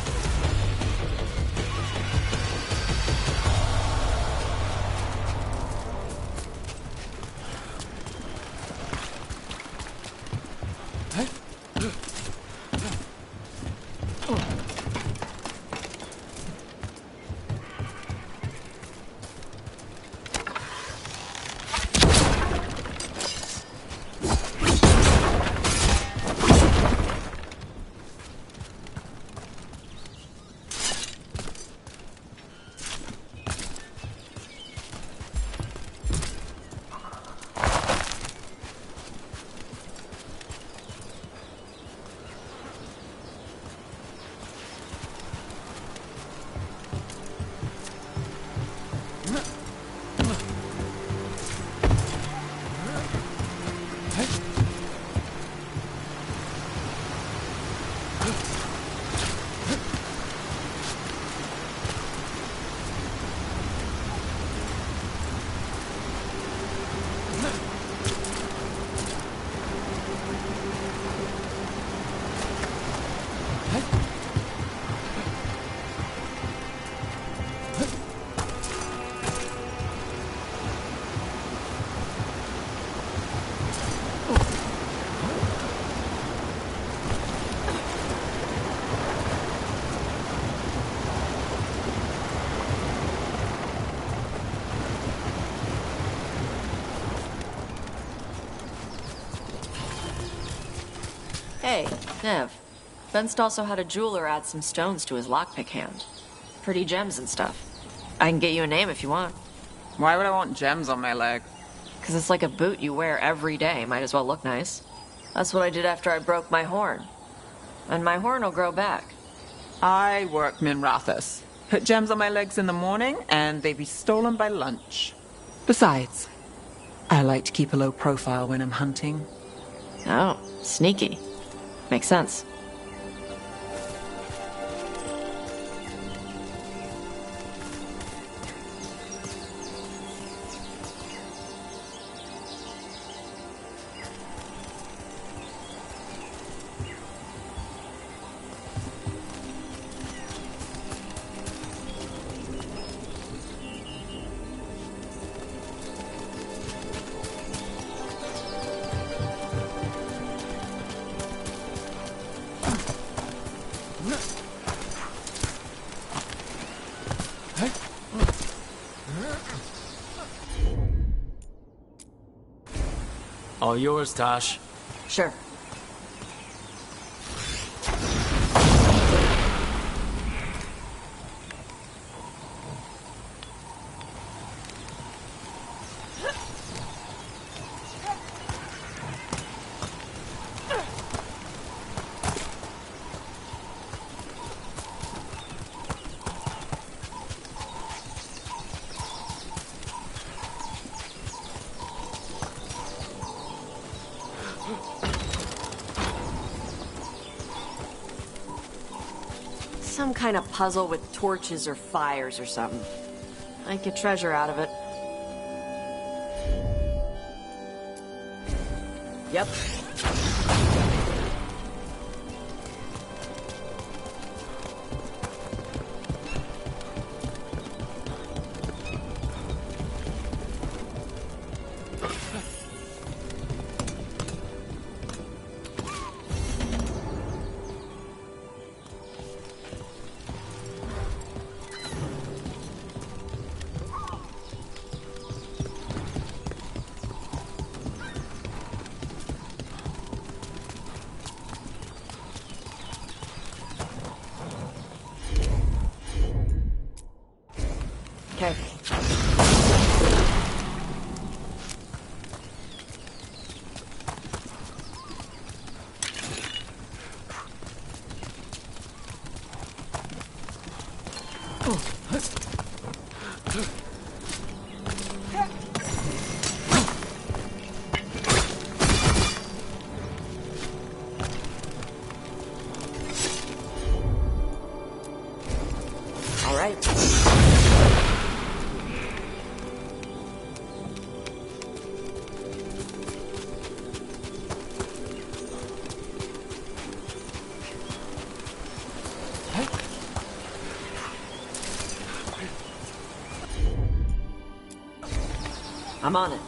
Hey, Nev. Benst also had a jeweler add some stones to his lockpick hand. Pretty gems and stuff. I can get you a name if you want. Why would I want gems on my leg? Because it's like a boot you wear every day. Might as well look nice. That's what I did after I broke my horn. And my horn will grow back. I work Minrathus. Put gems on my legs in the morning, and they be stolen by lunch. Besides, I like to keep a low profile when I'm hunting. Oh, sneaky. Makes sense. All yours, Tosh. Sure. Some kind of puzzle with torches or fires or something. I get treasure out of it. Yep. I'm on it.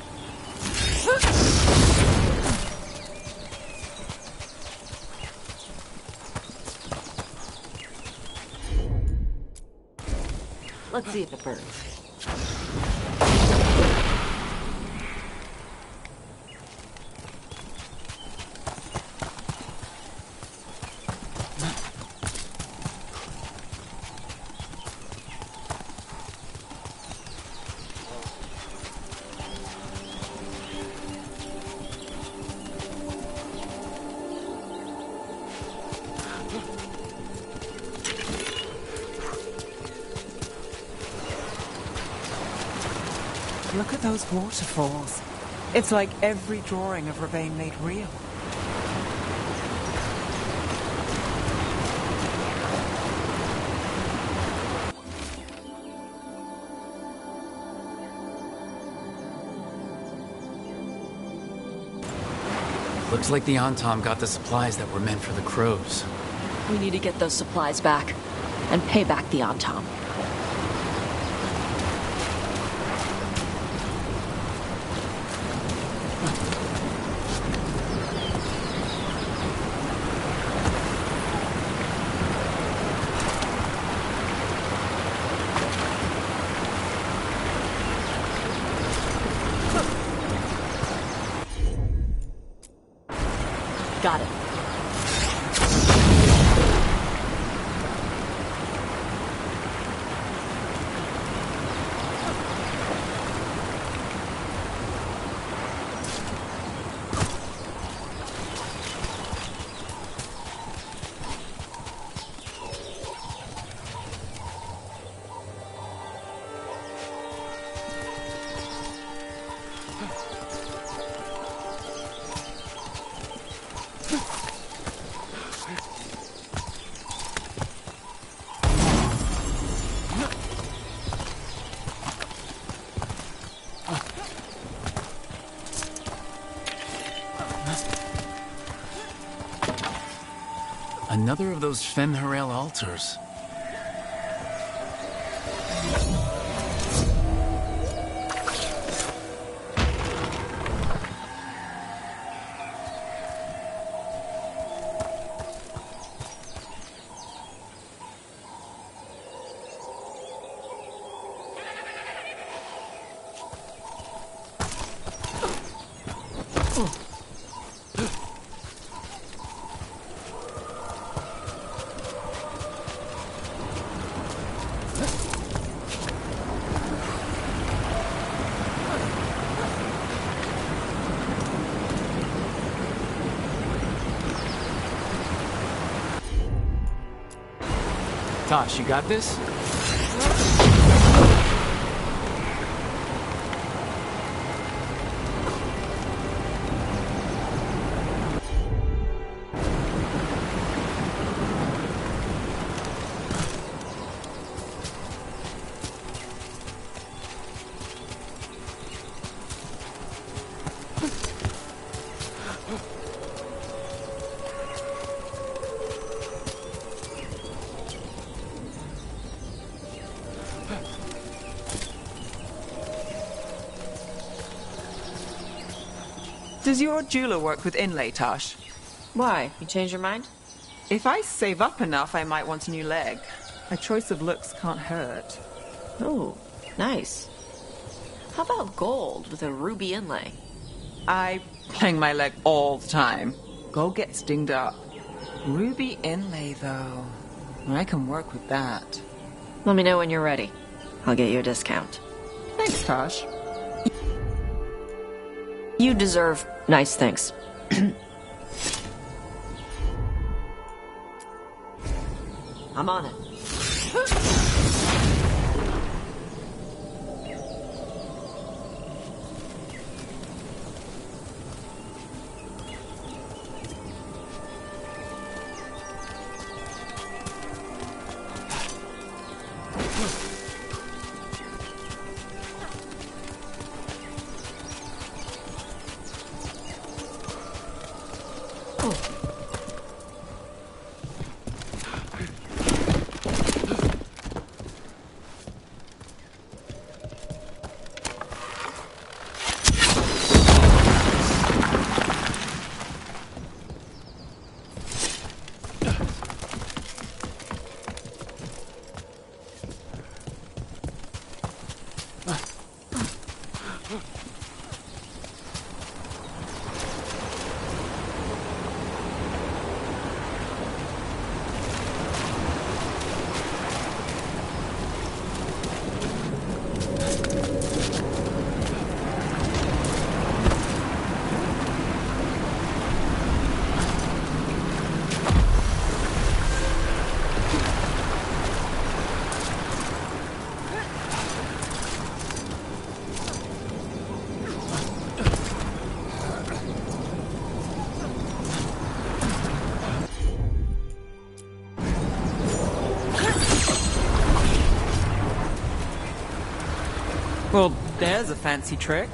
Let's see if it burns. Look at those waterfalls. It's like every drawing of Ravane made real. Looks like the Antom got the supplies that were meant for the crows. We need to get those supplies back and pay back the Antom. Got it. Another of those Fen'Harel altars. Tosh, you got this? Does your jeweler work with inlay, Tosh? Why? You change your mind? If I save up enough, I might want a new leg. A choice of looks can't hurt. Oh, nice. How about gold with a ruby inlay? I bang my leg all the time. Gold gets dinged up. Ruby inlay, though. I can work with that. Let me know when you're ready. I'll get you a discount. Thanks, Tosh. You deserve nice things. I'm on it. Well, there's a fancy trick.